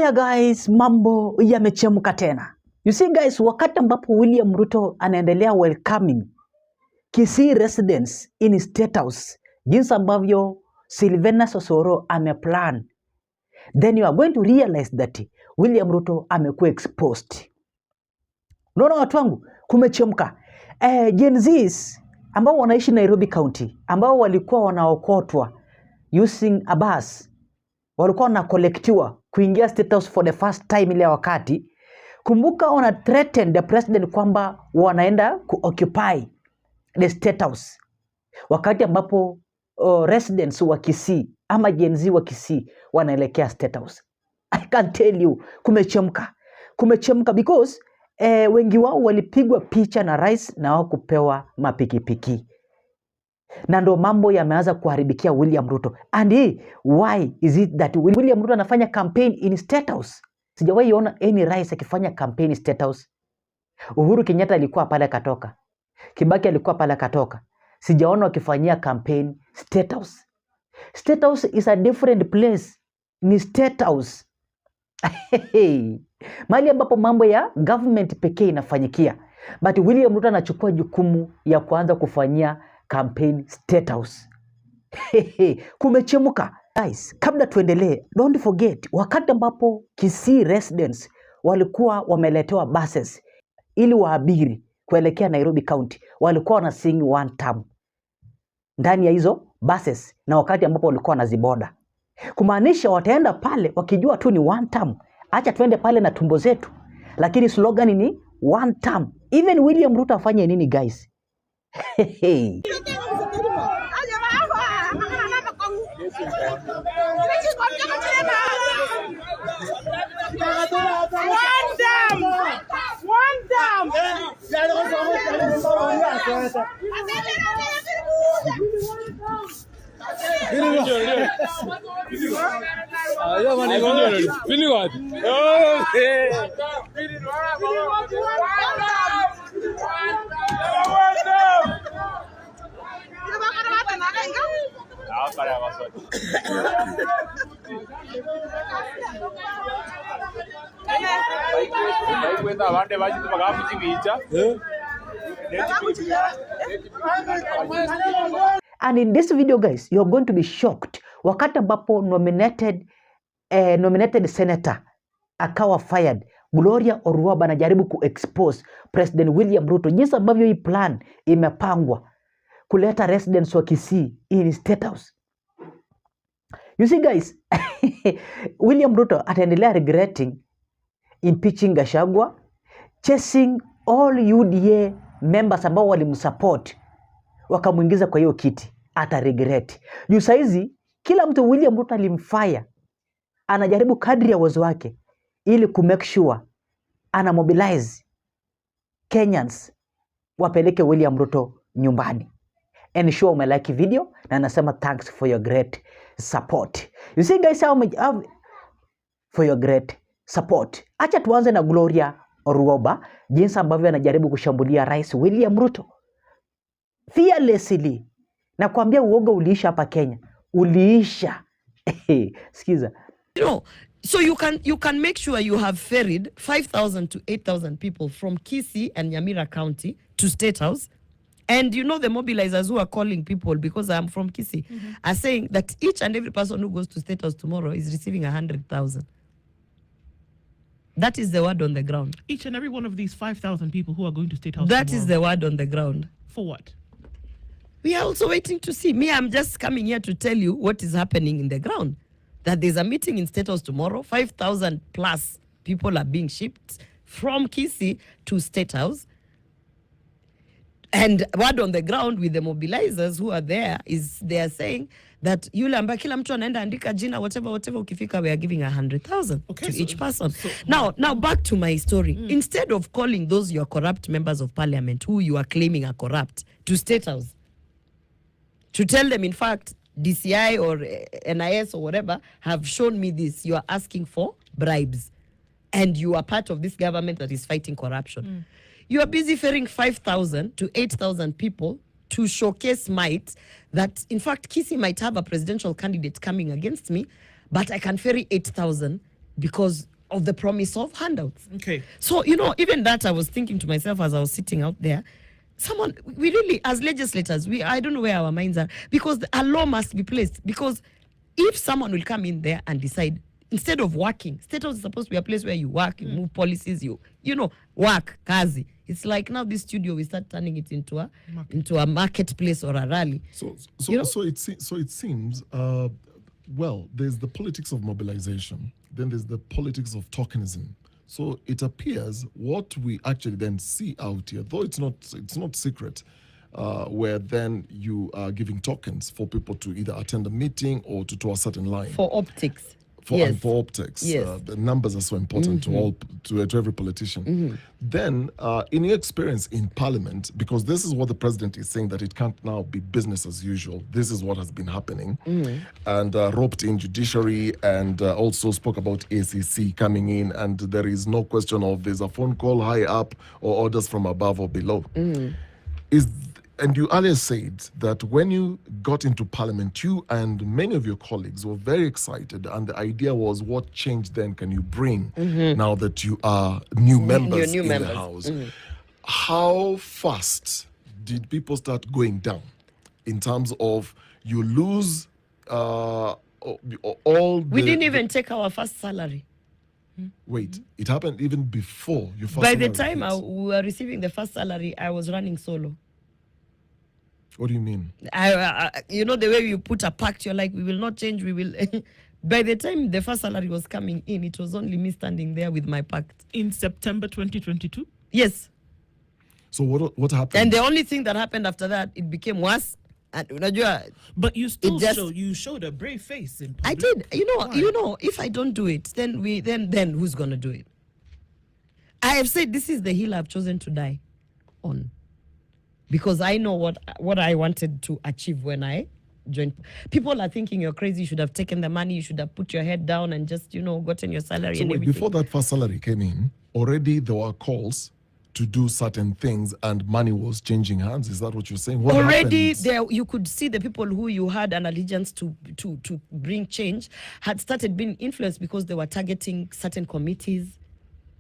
Haya guys, mambo yamechemka tena. You see guys, wakati ambapo William Ruto anaendelea welcoming Kisii residents in Statehouse, jinsi ambavyo Sylvanus Osoro ameplan, then you are going to realize that William Ruto amekuwa exposed. Unaona watu wangu, kumechemka. Gen Zs ambao wanaishi Nairobi County, ambao walikuwa wanaokotwa using a bus, walikuwa wanakolektiwa kuingia State House for the first time ile wakati. Kumbuka wana threaten the president kwamba wanaenda kuoccupy the State House. Wakati ambapo residents wa Kisii ama Gen Z wa Kisii wanaelekea State House. I can tell you, kumechemka. Kumechemka because wengi wao walipigwa picha na rais na wao kupewa mapikipiki. Na ndo mambo yameanza kuharibikia William Ruto. And why is it that William Ruto anafanya campaign in State House? Sijawahi ona any rais akifanya campaign State House. Uhuru Kenyatta alikuwa pale katoka. Kibaki alikuwa pale katoka. Sijaona wakifanyia campaign State House. State House is a different place. Ni State House. Mahali ambapo mambo ya government pekee inafanyikia. But William Ruto anachukua jukumu ya kuanza kufanyia campaign State House. Kumechemka. Guys, kabla tuendelee, don't forget, wakati ambapo Kisii residents walikuwa wameletewa buses ili waabiri kuelekea Nairobi County, walikuwa wanasing one term ndani ya hizo buses, na wakati ambapo walikuwa wanaziboda. Kumaanisha wataenda pale wakijua tu ni one term. Acha tuende pale na tumbo zetu. Lakini slogan ni one term. Even William Ruto afanye nini guys? And in this video guys, you're going to be shocked. Wakati ambapo nominated senator akawa fired, Gloria Oruaba anajaribu kuexpose President William Ruto jinsi ambavyo hii plan imepangwa kuleta residents wa Kisii in State House. You see guys, William Ruto ataendelea regretting impeaching Gachagua, chasing all UDA members ambao walimsupport wakamuingiza kwa hiyo kiti. Ata regret. Juu saizi kila mtu William Ruto alimfire, anajaribu kadri ya uwezo wake ili kumake sure ana mobilize Kenyans wapeleke William Ruto nyumbani. And sure umelike video na nasema thanks for your great support. You see guys, for your great support. Acha tuanze na Gloria Oruaba, jinsi ambavyo anajaribu kushambulia Rais William Ruto fearlessly. Na kuambia uoga uliisha hapa Kenya. Uliisha. Skiza. So you can make sure you have ferried 5,000 to 8,000 people from Kisii and Nyamira County to State House. And you know the mobilizers who are calling people, because I'm from Kisii, are saying that each and every person who goes to State House tomorrow is receiving 100,000. That is the word on the ground. Each and every one of these 5,000 people who are going to State House That tomorrow. is the word on the ground. For what? We are also waiting to see. Me, I'm just coming here to tell you what is happening in the ground. That there's a meeting in State House tomorrow. 5,000 plus people are being shipped from Kisii to State House. And word on the ground with the mobilizers who are there is they are saying that yule ambaye kila mtu anaenda andika jina whatever ukifika we are giving 100,000 to each person. Now back to my story. Instead of calling those your corrupt members of parliament who you are claiming are corrupt to State House, to tell them in fact DCI or NIS or whatever have shown me this, you are asking for bribes and you are part of this government that is fighting corruption. You are busy ferrying 5,000 to 8,000 people to showcase might that, in fact, Kisii might have a presidential candidate coming against me, but I can ferry 8,000 because of the promise of handouts. Okay. So, even that, I was thinking to myself as I was sitting out there, we really, as legislators, I don't know where our minds are, because a law must be placed. Because if someone will come in there and decide, instead of working, Statehouse is supposed to be a place where you work, you move policies, work, kazi. It's like now this studio, we start turning it into a marketplace or a rally. So it seems, well, there's the politics of mobilization, then there's the politics of tokenism. So it appears what we actually then see out here, though it's not secret, where then you are giving tokens for people to either attend a meeting or to a certain line. For optics. And for optics. Yes. The numbers are so important to every politician. Then, in your experience in Parliament, because this is what the president is saying, that it can't now be business as usual. This is what has been happening. And roped in judiciary, and also spoke about ACC coming in, and there is no question of there's a phone call high up or orders from above or below. And you earlier said that when you got into Parliament, you and many of your colleagues were very excited, and the idea was, what change then can you bring now that you are new members in the House? How fast did people start going down in terms of you lose all We didn't even take our first salary. Wait, it happened even before your first By the salary time hit. we were receiving the first salary, I was running solo. What do you mean? The way you put a pact, you're like, we will not change, we will. By the time the first salary was coming in, it was only me standing there with my pact. In September 2022? Yes. So what happened? And the only thing that happened after that, it became worse. And but you still just, showed a brave face in public. I did. If I don't do it, then who's gonna do it? I have said this is the hill I've chosen to die on. Because I know what I wanted to achieve when I joined. People are thinking you're crazy, you should have taken the money, you should have put your head down and just, gotten your salary So and wait, everything. before that first salary came in, already there were calls to do certain things and money was changing hands. Is that what you're saying? What already happened? there, you could see the people who you had an allegiance to bring change had started being influenced because they were targeting certain committees,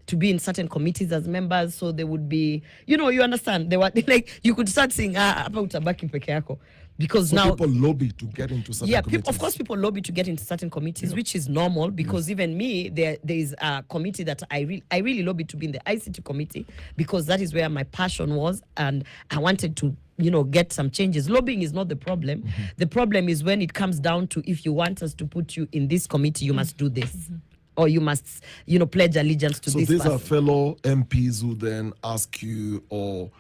to be in certain committees as members, so they would be, you understand, they were like, you could start saying, hapa utabaki peke yako. Because so now people lobby to get into certain committees. Of course people lobby to get into certain committees, which is normal, because even me, there is a committee that I really lobby to be in the ICT committee, because that is where my passion was, and I wanted to get some changes. Lobbying is not the problem. The problem is when it comes down to, if you want us to put you in this committee, you must do this. Or you must, pledge allegiance to this So these person. are fellow MPs who then ask you, or...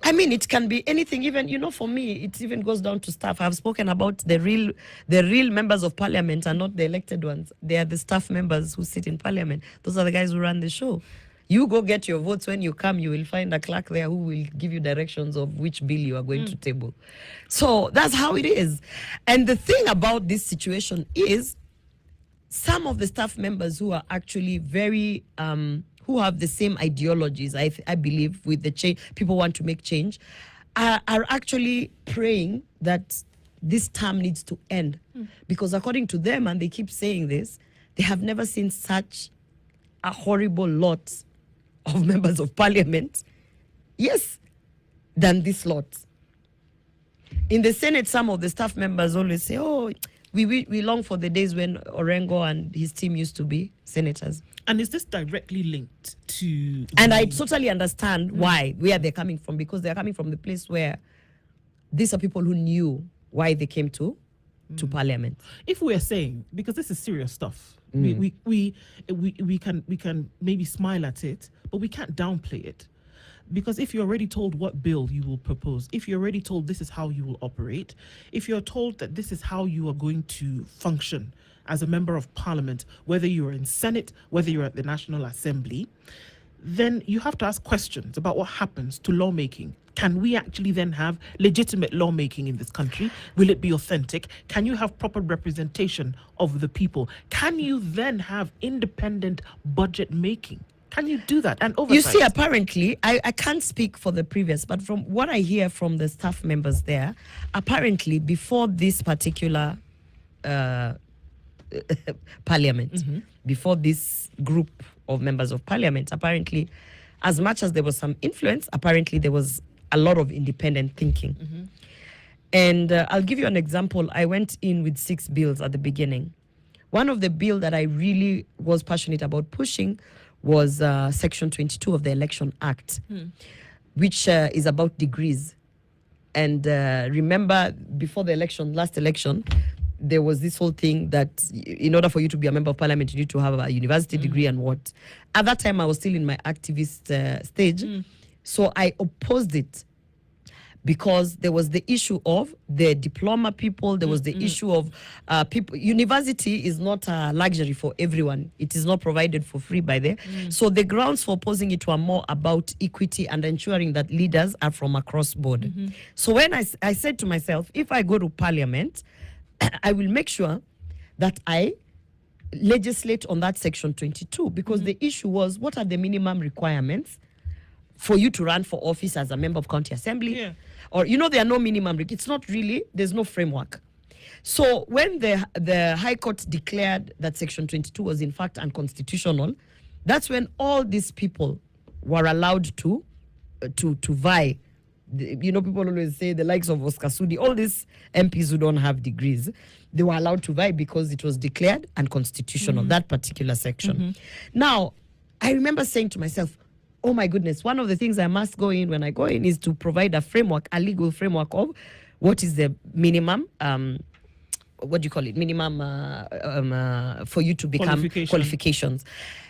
I mean, it can be anything. Even, for me, it even goes down to staff. I've spoken about the real members of Parliament are not the elected ones. They are the staff members who sit in Parliament. Those are the guys who run the show. You go get your votes. When you come, you will find a clerk there who will give you directions of which bill you are going to table. So that's how it is. And the thing about this situation is, some of the staff members who are actually very, who have the same ideologies, I believe, with the change, people want to make change, are actually praying that this term needs to end. Because according to them, and they keep saying this, they have never seen such a horrible lot of members of Parliament, than this lot. In the Senate, some of the staff members always say, we long for the days when Orengo and his team used to be senators. And is this directly linked to... And I totally understand where they're coming from, because they're coming from the place where these are people who knew why they came to Parliament. If we're saying, because this is serious stuff, we can maybe smile at it, but we can't downplay it. Because if you're already told what bill you will propose, if you're already told this is how you will operate, if you're told that this is how you are going to function as a member of Parliament, whether you're in Senate, whether you're at the National Assembly, then you have to ask questions about what happens to lawmaking. Can we actually then have legitimate lawmaking in this country? Will it be authentic? Can you have proper representation of the people? Can you then have independent budget making? Can you do that? And oversight? You see, apparently, I can't speak for the previous, but from what I hear from the staff members there, apparently before this particular Parliament, before this group of members of Parliament, apparently, as much as there was some influence, apparently there was a lot of independent thinking. And I'll give you an example. I went in with 6 bills at the beginning. One of the bills that I really was passionate about pushing was Section 22 of the Election Act, which is about degrees. And remember, before the election, last election, there was this whole thing that in order for you to be a member of Parliament, you need to have a university degree and what. At that time, I was still in my activist stage. So I opposed it because there was the issue of the diploma people. There was the issue of people. University is not a luxury for everyone. It is not provided for free by there. So the grounds for opposing it were more about equity and ensuring that leaders are from across board. So when I said to myself, if I go to Parliament, I will make sure that I legislate on that Section 22, because the issue was, what are the minimum requirements for you to run for office as a member of county assembly? Or, there are no minimum. It's not really, there's no framework. So when the High Court declared that Section 22 was in fact unconstitutional, that's when all these people were allowed to vie. People always say the likes of Oscar Sudi, all these MPs who don't have degrees, they were allowed to vie because it was declared unconstitutional, that particular section. Now, I remember saying to myself, oh my goodness, one of the things I must go in when I go in is to provide a framework, a legal framework of what is the minimum, what do you call it? Minimum for you to become qualifications.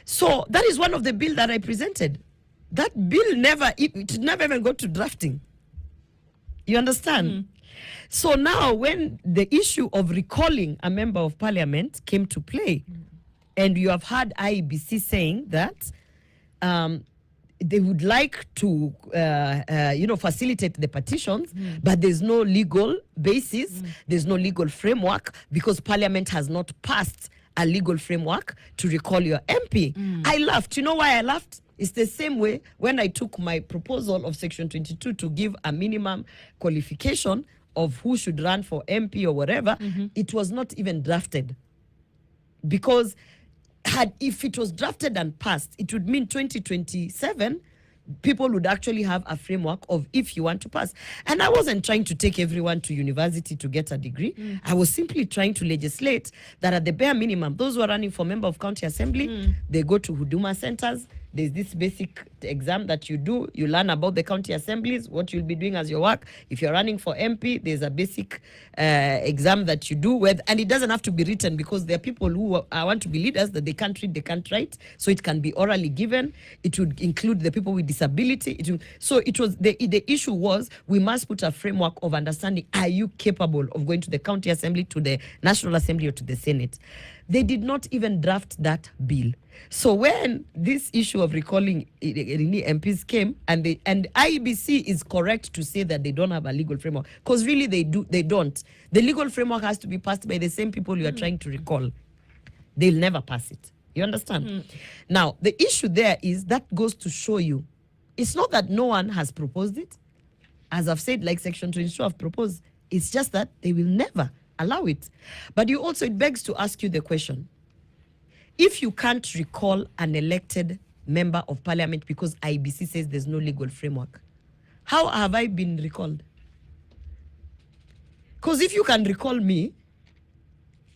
So that is one of the bill that I presented. That bill never even got to drafting. You understand? So now when the issue of recalling a member of Parliament came to play, and you have heard IEBC saying that they would like to, facilitate the petitions, but there's no legal basis, there's no legal framework, because Parliament has not passed a legal framework to recall your MP. I laughed. You know why I laughed? It's the same way when I took my proposal of Section 22 to give a minimum qualification of who should run for MP or whatever. It was not even drafted, because if it was drafted and passed, it would mean 2027 people would actually have a framework of if you want to pass. And I wasn't trying to take everyone to university to get a degree. I was simply trying to legislate that at the bare minimum, those who are running for member of county assembly, they go to Huduma centers. There's this basic exam that you do. You learn about the county assemblies, what you'll be doing as your work. If you're running for MP, there's a basic exam that you do, and it doesn't have to be written, because there are people who want to be leaders that they can't read, they can't write. So it can be orally given. It would include the people with disability. So it was the issue was, we must put a framework of understanding, are you capable of going to the county assembly, to the National Assembly, or to the Senate? They did not even draft that bill. So when this issue of recalling MPs came, and IEBC is correct to say that they don't have a legal framework, because really they don't. The legal framework has to be passed by the same people you are trying to recall. They'll never pass it. You understand? Now, the issue there is, that goes to show you, it's not that no one has proposed it. As I've said, like Section 22 have proposed, it's just that they will never allow it. But it begs to ask you the question, if you can't recall an elected member of Parliament because IBC says there's no legal framework, how have I been recalled? Because if you can recall me,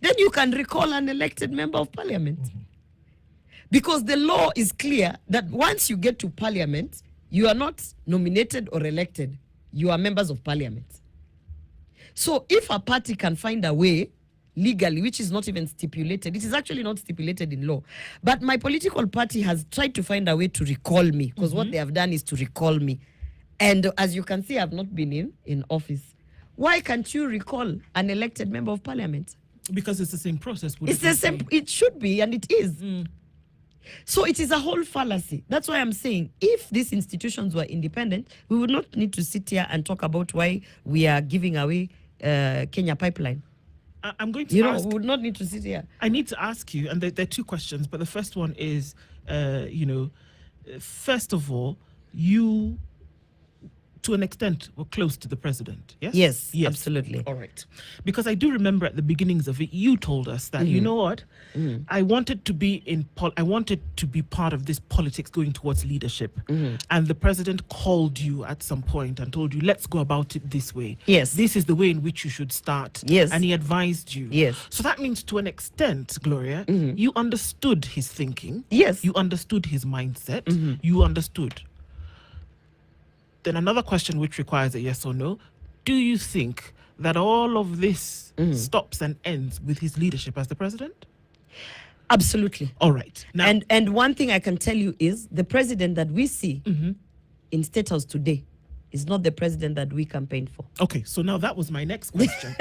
then you can recall an elected member of Parliament. Because the law is clear that once you get to Parliament, you are not nominated or elected. You are members of Parliament. So if a party can find a way legally, which is not even stipulated, it is actually not stipulated in law, but my political party has tried to find a way to recall me, because what they have done is to recall me. And as you can see, I've not been in office. Why can't you recall an elected member of Parliament? Because it's the same process. It's the same. It should be, and it is. So it is a whole fallacy. That's why I'm saying, if these institutions were independent, we would not need to sit here and talk about why we are giving away Kenya Pipeline. I'm going to ask, we would not need to sit here. I need to ask you, and there are 2 questions, but the first one is, first of all, you to an extent, were close to the president. Yes? Yes, absolutely. All right. Because I do remember at the beginnings of it, you told us that, you know what? I wanted to be part of this politics going towards leadership. And the president called you at some point and told you, let's go about it this way. Yes. This is the way in which you should start. Yes. And he advised you. Yes. So that means to an extent, Gloria, you understood his thinking. Yes. You understood his mindset. You understood. Then another question which requires a yes or no. Do you think that all of this stops and ends with his leadership as the president? Absolutely. All right. Now, And one thing I can tell you is the president that we see in Statehouse today is not the president that we campaigned for. okay, so now that was my next question.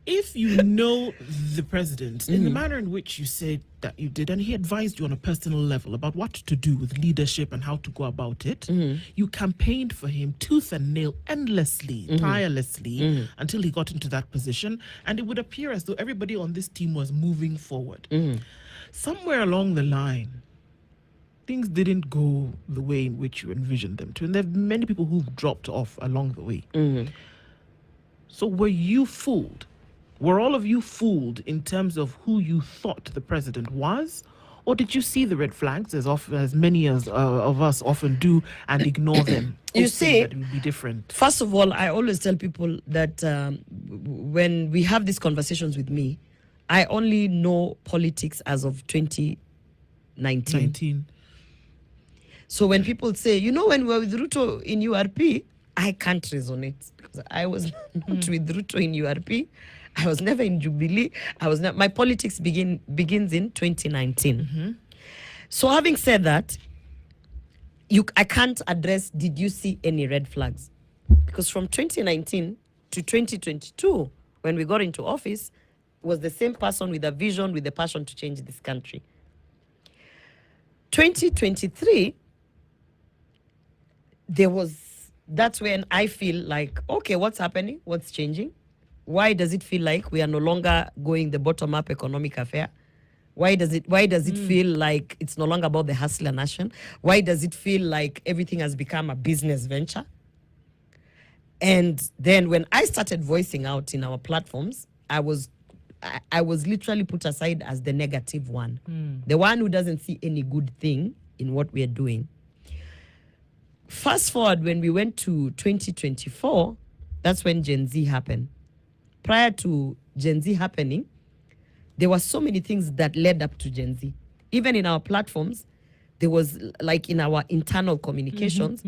If you know the president in the manner in which you said that you did, and he advised you on a personal level about what to do with leadership and how to go about it, you campaigned for him tooth and nail, endlessly, tirelessly, until he got into that position, and it would appear as though everybody on this team was moving forward. Somewhere along the line, things didn't go the way in which you envisioned them to, and there are many people who've dropped off along the way. So were you fooled? Were all of you fooled in terms of who you thought the president was? Or did you see the red flags as many as of us often do and ignore them? You see, that it would be different. First of all, I always tell people that when we have these conversations with me, I only know politics as of 2019. So when people say, you know, when we were with Ruto in URP, I can't resonate because I was not with Ruto in URP. I was never in Jubilee. My politics begins in 2019. So having said that, I can't address, did you see any red flags? Because from 2019 to 2022, when we got into office, was the same person with a vision, with a passion to change this country. 2023, that's when I feel like, okay, what's happening? What's changing? Why does it feel like we are no longer going the bottom-up economic affair? Why does it feel like it's no longer about the hustler nation? Why does it feel like everything has become a business venture? And then when I started voicing out in our platforms, I was literally put aside as the negative one, the one who doesn't see any good thing in what we are doing. Fast forward, when we went to 2024, that's when Gen Z happened. Prior to Gen Z happening, there were so many things that led up to Gen Z. Even in our platforms, there was, like in our internal communications,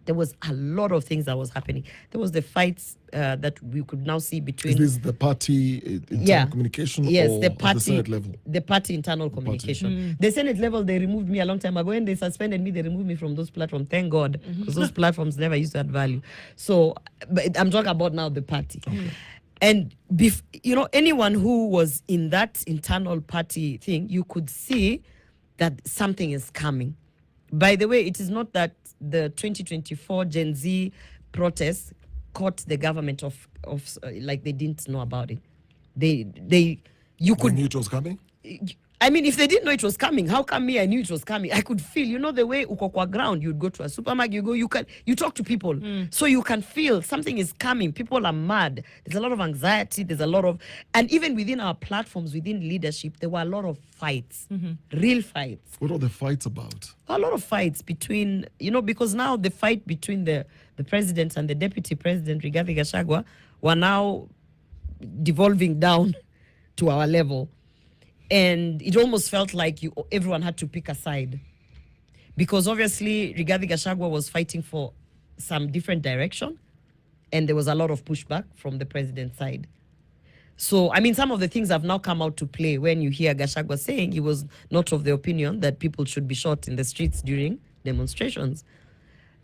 there was a lot of things that was happening. There was the fights that we could now see between... Is this the party internal communication or the party, the Senate level? The party internal communication. The Senate level, they removed me a long time ago. When they suspended me, they removed me from those platforms. Thank God, because those platforms never used to add value. So, but I'm talking about now the party. And, anyone who was in that internal party thing, you could see that something is coming. By the way, it is not that the 2024 Gen Z protests caught the government of like they didn't know about it. You could... They knew it was coming? I mean, if they didn't know it was coming, how come me, I knew it was coming? I could feel, the way uko kwa ground, you'd go to a supermarket, you talk to people. So you can feel something is coming. People are mad. There's a lot of anxiety. And even within our platforms, within leadership, there were a lot of fights, real fights. What are the fights about? A lot of fights between, because now the fight between the president and the deputy president, Rigathi Gachagua, were now devolving down to our level. And it almost felt like everyone had to pick a side. Because obviously, Rigathi Gachagua was fighting for some different direction. And there was a lot of pushback from the president's side. So, I mean, some of the things have now come out to play when you hear Gachagua saying he was not of the opinion that people should be shot in the streets during demonstrations.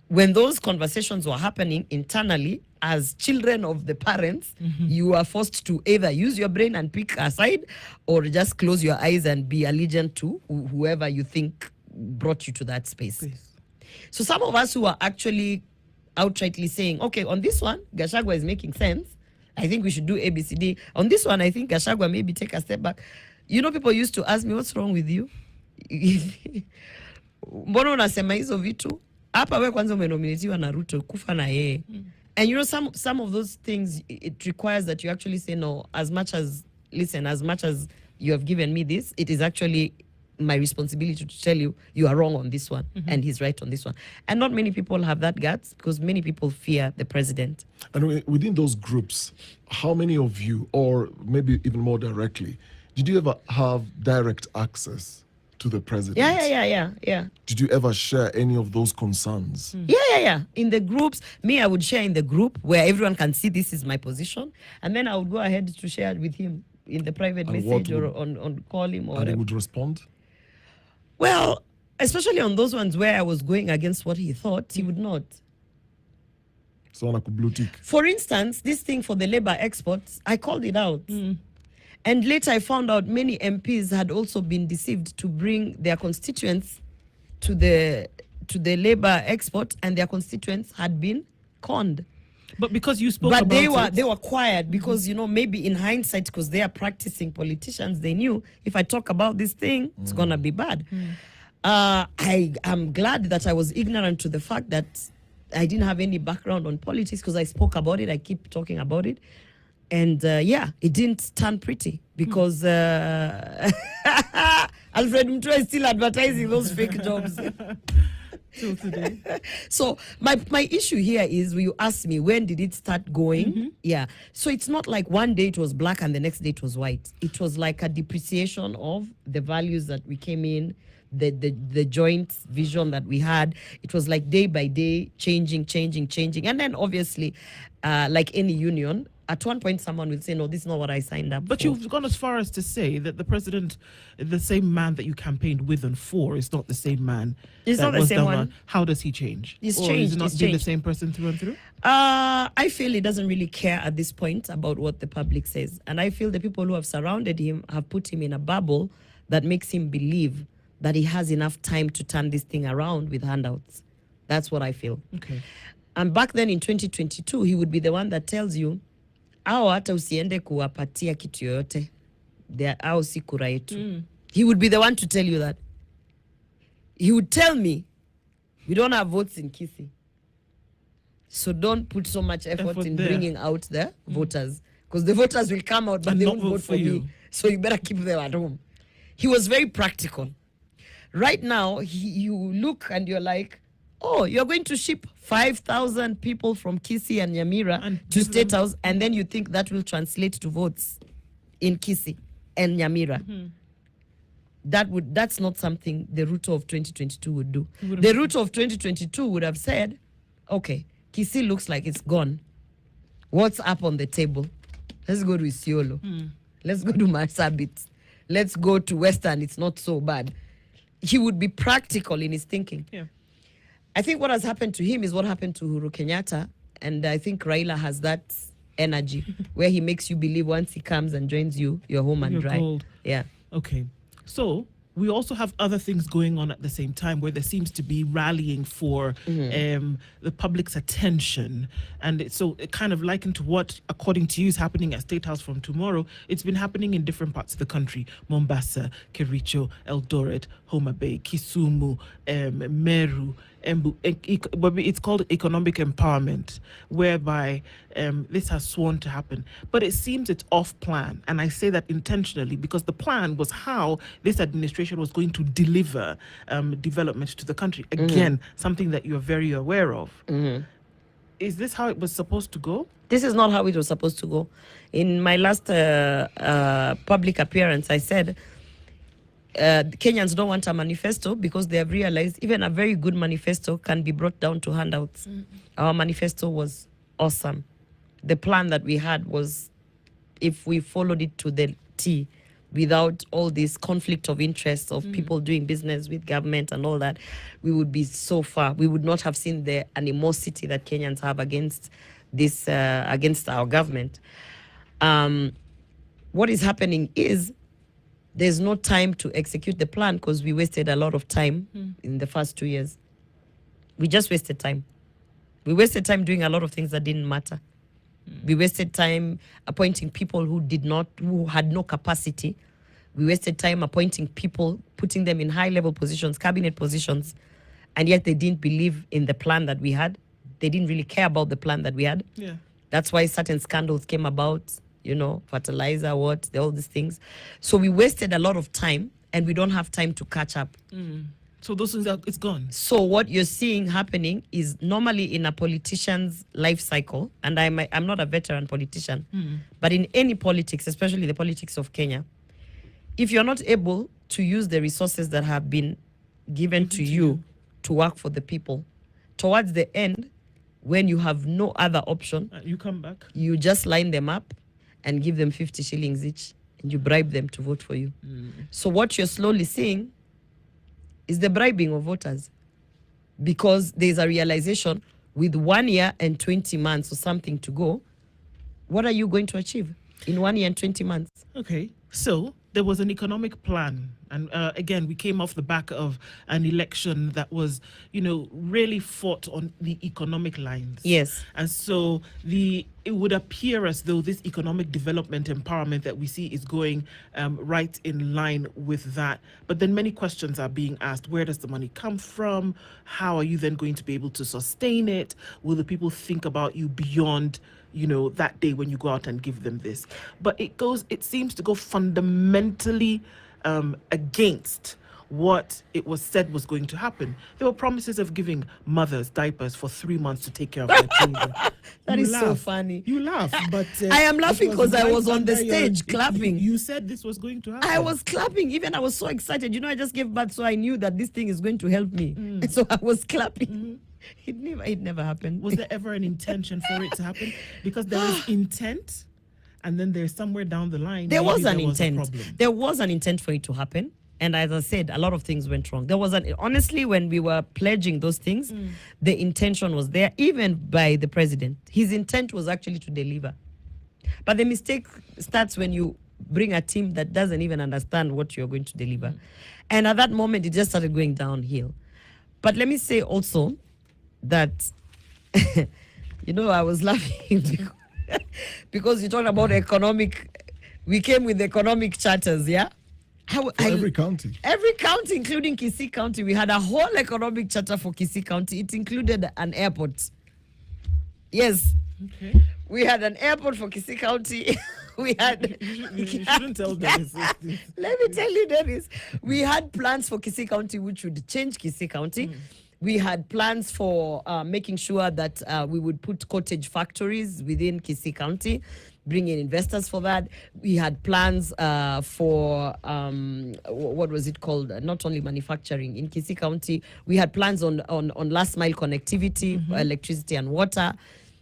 When those conversations were happening internally, as children of the parents, you are forced to either use your brain and pick a side or just close your eyes and be allegiant to whoever you think brought you to that space. So some of us who are actually outrightly saying, okay, on this one, Gachagua is making sense. I think we should do ABCD. On this one, I think Gachagua maybe take a step back. People used to ask me, what's wrong with you? Mbona unasema hizo vitu? hapa we kwanza umenominatiwa na Ruto kufa na yeye. And you know, some of those things, it requires that you actually say no, as much as you have given me this, it is actually my responsibility to tell you you are wrong on this one and he's right on this one. And not many people have that guts because many people fear the president. And within those groups, how many of you, or maybe even more directly, did you ever have direct access to the president? Yeah. Did you ever share any of those concerns? Yeah. In the groups, I would share in the group where everyone can see this is my position. And then I would go ahead to share it with him in the private message or on call him or And he whatever. would respond? Well, especially on those ones where I was going against what he thought, he would not. So on a blue tick. For instance, this thing for the labor exports, I called it out. And later I found out many MPs had also been deceived to bring their constituents to the labor export, and their constituents had been conned. But because you spoke But about they were quiet because, you know, maybe in hindsight, because they are practicing politicians, they knew if I talk about this thing, it's gonna be bad. I am glad that I was ignorant to the fact that I didn't have any background on politics because I spoke about it. I keep talking about it. And it didn't turn pretty because Alfred Mutua is still advertising those fake jobs. till today. So my issue here is, you asked me, when did it start going? Yeah. So it's not like one day it was black and the next day it was white. It was like a depreciation of the values that we came in, the joint vision that we had. It was like day by day changing. And then obviously, like any union, at one point someone will say, no, this is not what I signed up But for. you've gone as far as to say that the president, the same man that you campaigned with and for, is not the same man. It's that not the was same down one. How does he change? He's Or changed, Is he not he's being the changed. same person through and through? I feel he doesn't really care at this point about what the public says. And I feel the people who have surrounded him have put him in a bubble that makes him believe that he has enough time to turn this thing around with handouts. That's what I feel. Okay. And back then in 2022, he would be the one that tells you, au hata usiende kuwapatia kitu yoyote, au si kura yetu. He would be the one to tell you that. He would tell me, we don't have votes in Kisii, so don't put so much effort in there. bringing out the voters, because the voters will come out but And they not won't vote for me, you. so you better keep them at home. He was very practical. Right now, you look and you're like, oh, you're going to ship 5,000 people from Kisii and Nyamira And to give them- Statehouse, and then you think that will translate to votes in Kisii and Nyamira. That's not something the Ruto of 2022 would do. The Ruto of 2022 would have said, okay, Kisii looks like it's gone. What's up on the table? Let's go to Isiolo. Let's go to Marsabit. Let's go to Western. It's not so bad. He would be practical in his thinking. Yeah. I think what has happened to him is what happened to Uhuru Kenyatta, and I think Raila has that energy where he makes you believe once he comes and joins you, you're home and You're dry. gold. Yeah. Okay. So we also have other things going on at the same time where there seems to be rallying for the public's attention. And so it kind of likened to what, according to you, is happening at Statehouse from tomorrow. It's been happening in different parts of the country. Mombasa, Kericho, Eldoret, Homa Bay, Kisumu, Meru, Embu. It's called economic empowerment, whereby this has sworn to happen. But it seems it's off plan. And I say that intentionally because the plan was how this administration was going to deliver development to the country. Again, something that you're very aware of. Is this how it was supposed to go? This is not how it was supposed to go. In my last public appearance, I said, Kenyans don't want a manifesto because they have realized even a very good manifesto can be brought down to handouts. Our manifesto was awesome. The plan that we had was, if we followed it to the T, without all this conflict of interest of people doing business with government and all that, we would be so far. We would not have seen the animosity that Kenyans have against this, against our government. What is happening is there's no time to execute the plan because we wasted a lot of time in the first 2 years. We just wasted time. We wasted time doing a lot of things that didn't matter. We wasted time appointing people who had no capacity. We wasted time appointing people, putting them in high-level positions, cabinet positions, and yet they didn't believe in the plan that we had. They didn't really care about the plan that we had. Yeah. That's why certain scandals came about, you know, fertilizer, all these things. So we wasted a lot of time, and we don't have time to catch up. So those things it's gone. So what you're seeing happening is normally in a politician's life cycle, and I'm not a veteran politician, but in any politics, especially the politics of Kenya, if you're not able to use the resources that have been given to you to work for the people, towards the end, when you have no other option, You come back. you just line them up and give them 50 shillings each, and you bribe them to vote for you. So what you're slowly seeing is the bribing of voters, because there's a realization with 1 year and 20 months or something to go, what are you going to achieve in 1 year and 20 months? Okay, so there was an economic plan, and again, we came off the back of an election that was, you know, really fought on the economic lines. Yes. And so it would appear as though this economic development empowerment that we see is going right in line with that. But then many questions are being asked. Where does the money come from? How are you then going to be able to sustain it? Will the people think about you beyond, you know, that day when you go out and give them this? But it seems to go fundamentally against what it was said was going to happen. There were promises of giving mothers diapers for 3 months to take care of their children. That You is so laugh. funny. You laugh, but I am laughing it was 'cause I right was on the under your- stage clapping. You said this was going to happen. I was clapping. Even I was so excited. You know, I just gave birth, so I knew that this thing is going to help me. And so I was clapping. It never happened. Was there ever an intention for it to happen? Because there is intent, and then there's somewhere down the line. There maybe was an a intent. problem. There was an intent for it to happen. And as I said, a lot of things went wrong. There was honestly, when we were pledging those things, the intention was there, even by the president. His intent was actually to deliver. But the mistake starts when you bring a team that doesn't even understand what you're going to deliver. And at that moment, it just started going downhill. But let me say also that, you know, I was laughing because you talked about we came with economic charters, yeah? For every county. Every county, including Kisii County, we had a whole economic charter for Kisii County. It included an airport. Yes. Okay. We had an airport for Kisii County. We had. You shouldn't tell Dennis this. Let me tell you, Dennis. We had plans for Kisii County, which would change Kisii County. We had plans for making sure that we would put cottage factories within Kisii County, bring in investors for that. We had plans for, what was it called? Not only manufacturing in Kisii County. We had plans on last mile connectivity, electricity and water.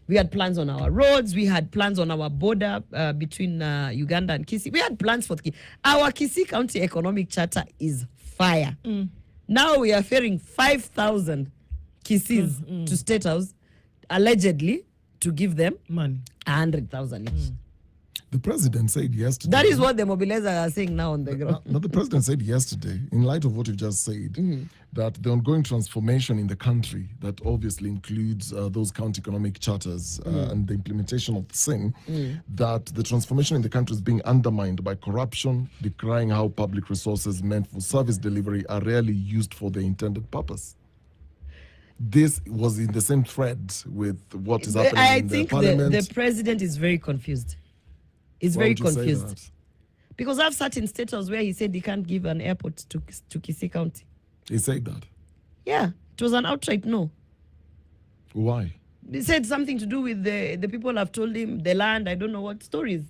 We had plans on our roads. We had plans on our border between Uganda and Kisii. We had plans for our Kisii County Economic Charter is fire. Now we are fearing 5,000 Kisiis to Statehouse, allegedly, to give them Money. 100,000 each. The president said yesterday. That is what the mobilizers are saying now on the ground. No, the president said yesterday, in light of what you've just said, that the ongoing transformation in the country, that obviously includes those county economic charters and the implementation of the same, that the transformation in the country is being undermined by corruption, decrying how public resources meant for service delivery are rarely used for their intended purpose. This was in the same thread with what is happening I in the think parliament. the president is very confused. He's Why very would you say confused. that? Because I've sat in Statehouse where he said he can't give an airport to Kisii County. He said that. Yeah, it was an outright no. Why? He said something to do with the people have told him, the land, I don't know what stories.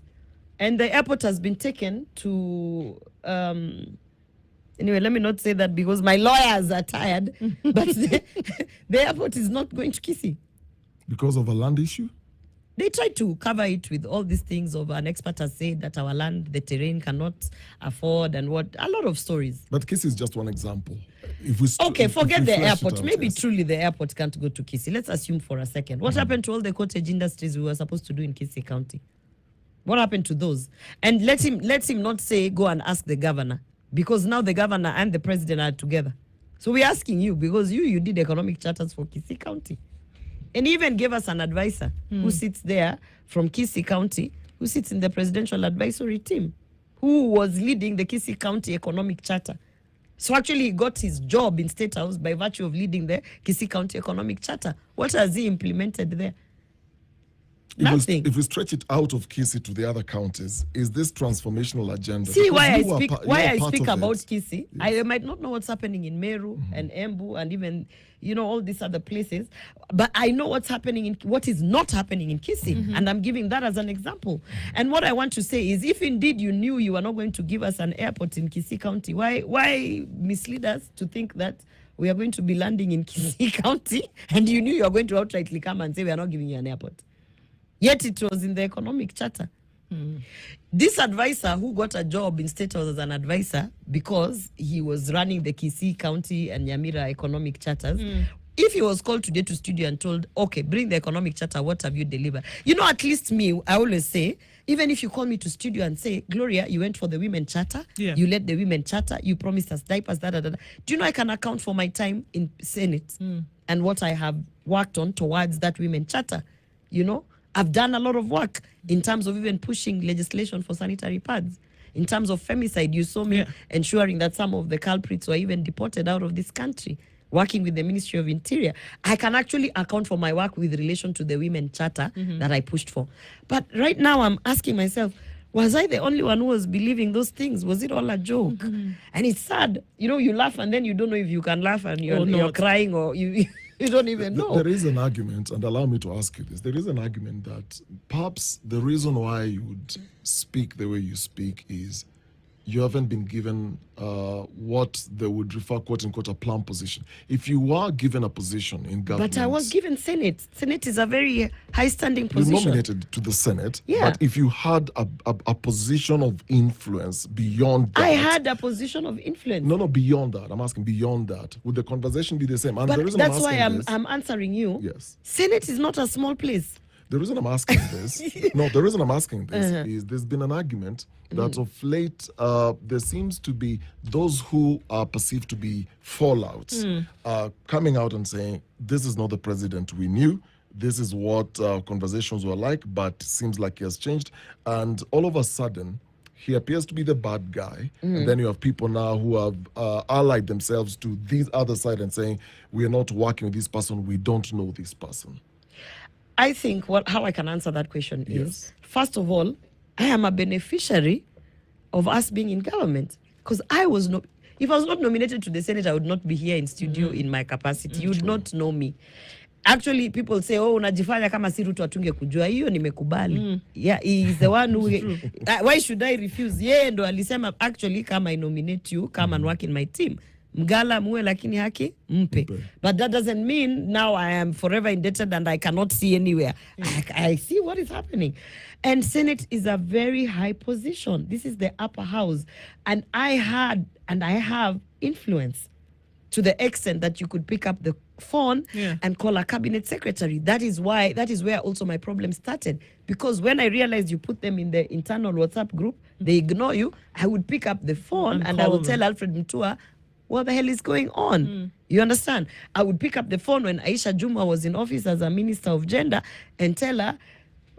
And the airport has been taken to, anyway, let me not say that because my lawyers are tired, but the airport is not going to Kisii. Because of a land issue? They tried to cover it with all these things of an expert has said that our land, the terrain cannot afford and what, a lot of stories. But Kisii is just one example. If we Okay, forget the flesh it airport. out, Maybe yes. truly the airport can't go to Kisii. Let's assume for a second. What happened to all the cottage industries we were supposed to do in Kisii County? What happened to those? And let him not say, go and ask the governor. Because now the governor and the president are together. So we're asking you, because you did economic charters for Kisii County. And he even gave us an advisor who sits there from Kisii County, who sits in the presidential advisory team, who was leading the Kisii County Economic Charter. So actually he got his job in State House by virtue of leading the Kisii County Economic Charter. What has he implemented there? Nothing. If we stretch it out of Kisii to the other counties, is this transformational agenda? See Because why I you are speak pa- you why are I part speak of about it. Kisii. I might not know what's happening in Meru and Embu and even all these other places, but I know what is not happening in Kisii, and I'm giving that as an example. And what I want to say is, if indeed you knew you were not going to give us an airport in Kisii County, why mislead us to think that we are going to be landing in Kisii County, and you knew you were going to outrightly come and say we are not giving you an airport? Yet it was in the economic charter. This advisor who got a job in State House as an advisor because he was running the Kisii County and Nyamira economic charters, if he was called today to studio and told, okay, bring the economic charter, what have you delivered? At least me, I always say, even if you call me to studio and say, Gloria, you went for the women charter, you led the women charter, you promised us diapers, da. Do you know I can account for my time in Senate and what I have worked on towards that women charter? I've done a lot of work in terms of even pushing legislation for sanitary pads. In terms of femicide, you saw me ensuring that some of the culprits were even deported out of this country, working with the Ministry of Interior. I can actually account for my work with relation to the women charter that I pushed for. But right now I'm asking myself, was I the only one who was believing those things? Was it all a joke? And it's sad. You laugh and then you don't know if you can laugh and you're crying or you... You don't even know. There is an argument, and allow me to ask you this. There is an argument that perhaps the reason why you would speak the way you speak is you haven't been given what they would refer, quote unquote, a plum position. If you were given a position in government... But I was given Senate. Senate is a very high-standing position. You nominated to the Senate. Yeah. But if you had a position of influence beyond that... I had a position of influence. No, beyond that. I'm asking beyond that. Would the conversation be the same? And but the reason that's why I'm answering you. Yes. Senate is not a small place. The reason I'm asking this, the reason I'm asking this is there's been an argument that of late there seems to be those who are perceived to be fallouts coming out and saying, this is not the president we knew. This is what conversations were like, but seems like he has changed. And all of a sudden, he appears to be the bad guy. And then you have people now who have allied themselves to this other side and saying, we are not working with this person. We don't know this person. I think how I can answer that question is, first of all, I am a beneficiary of us being in government, because if I was not nominated to the Senate, I would not be here in studio in my capacity. You would not know me. Actually, people say, unajifanya kama si Ruto atunge kujua. Hiyo nimekubali. Yeah, he is the one who... why should I refuse? Yeye ndo alisema, actually, kama I nominate you, come and work in my team. Mgala muwe lakini haki mpe. But that doesn't mean now I am forever indebted and I cannot see anywhere. I see what is happening. And Senate is a very high position. This is the upper house. And I have influence to the extent that you could pick up the phone and call a cabinet secretary. That is where also my problem started. Because when I realized you put them in the internal WhatsApp group, they ignore you, I would pick up the phone and I would tell Alfred Mutua, what the hell is going on? You understand? I would pick up the phone when Aisha Juma was in office as a Minister of Gender and tell her,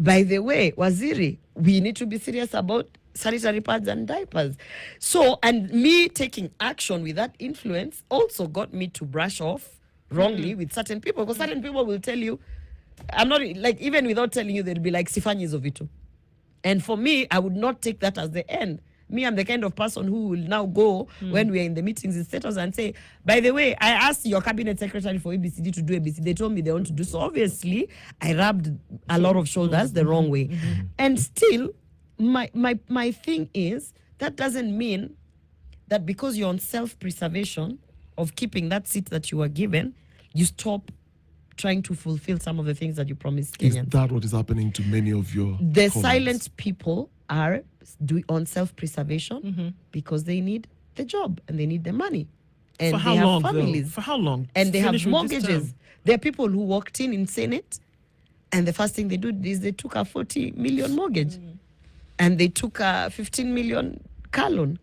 by the way, Waziri, we need to be serious about sanitary pads and diapers. So, and me taking action with that influence also got me to brush off wrongly with certain people. Because certain people will tell you, I'm not, like, even without telling you, they'll be like, Sifanyi Zovito. And for me, I would not take that as the end. Me, I'm the kind of person who will now go when we're in the meetings in Statehouse and say, by the way, I asked your cabinet secretary for ABCD to do ABCD. They told me they want to do so. Obviously, I rubbed a lot of shoulders the wrong way. And still, my thing is, that doesn't mean that because you're on self-preservation of keeping that seat that you were given, you stop trying to fulfill some of the things that you promised Kenyans. Is that what is happening to many of your The colleagues? silent people are on self-preservation because they need the job and they need the money. And For how they have long, families. though? For how long? And they have Finish with this mortgages. term. There are people who walked in Senate, and the first thing they do is they took a 40 million mortgage. And they took a 15 million car loan.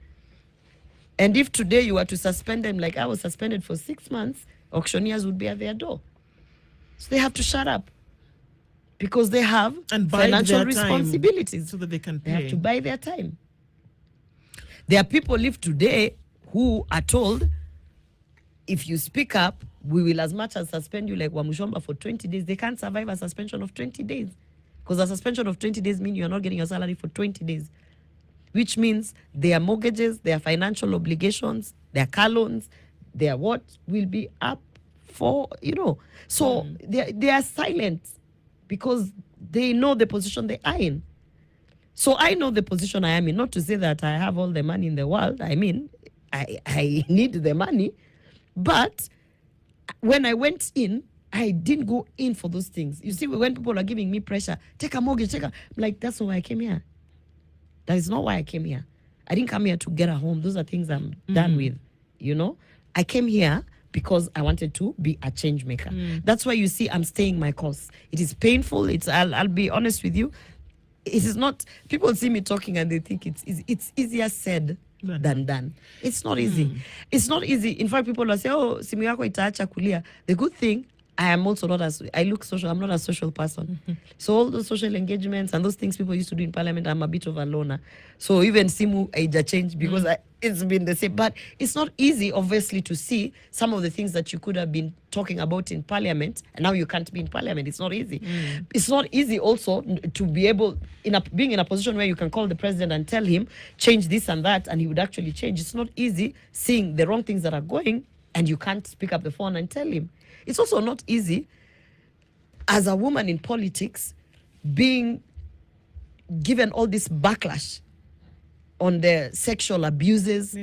And if today you were to suspend them, like I was suspended for 6 months, auctioneers would be at their door. So they have to shut up. Because they have And bide financial their time responsibilities. so that they can They pay. have to buy their time. There are people live today who are told, if you speak up, we will as much as suspend you like Wamushomba for 20 days. They can't survive a suspension of 20 days. Because a suspension of 20 days means you're not getting your salary for 20 days. Which means their mortgages, their financial obligations, their car loans, their what will be up for, So they are silent because they know the position they are in. So I know the position I am in. Not to say that I have all the money in the world. I mean, I need the money. But when I went in, I didn't go in for those things. You see, when people are giving me pressure, take a mortgage, I'm like, that's not why I came here. That is not why I came here. I didn't come here to get a home. Those are things I'm done with, I came here because I wanted to be a change maker. That's why you see I'm staying my course. It is painful. I'll be honest with you. It is not, people see me talking and they think it's easier said than done. It's not easy. It's not easy. In fact, people will say, oh, simu yako itaacha kulia. The good thing, I am also not I look social. I'm not a social person. So all those social engagements and those things people used to do in Parliament, I'm a bit of a loner. So even simu aija changed because it's been the same. But it's not easy, obviously, to see some of the things that you could have been talking about in Parliament, and now you can't be in Parliament. It's not easy. It's not easy also to be able, being in a position where you can call the president and tell him, change this and that, and he would actually change. It's not easy seeing the wrong things that are going, and you can't pick up the phone and tell him. It's also not easy as a woman in politics being given all this backlash on the sexual abuses.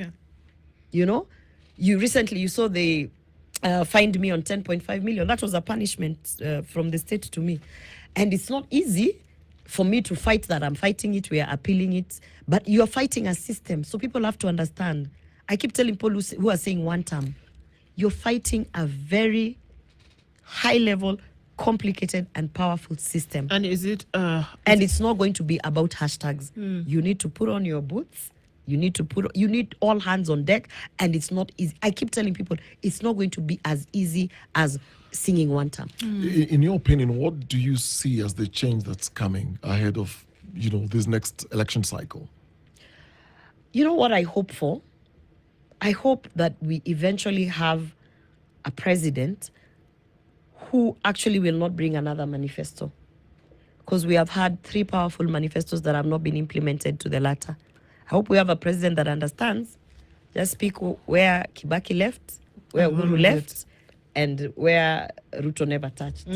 You recently, saw they fined me on 10.5 million. That was a punishment from the state to me. And it's not easy for me to fight that. I'm fighting it, we are appealing it. But you're fighting a system. So people have to understand. I keep telling people who are saying one term, you're fighting a very high level, complicated and powerful system. And is it and it's not going to be about hashtags. You need to put on your boots. You need all hands on deck, and it's not easy. I keep telling people it's not going to be as easy as singing one term. In your opinion, what do you see as the change that's coming ahead of this next election cycle? You know what I hope for? I hope that we eventually have a president who actually will not bring another manifesto. Because we have had 3 powerful manifestos that have not been implemented to the latter. I hope we have a president that understands. Just speak where Kibaki left, where Uhuru left, and where Ruto never touched.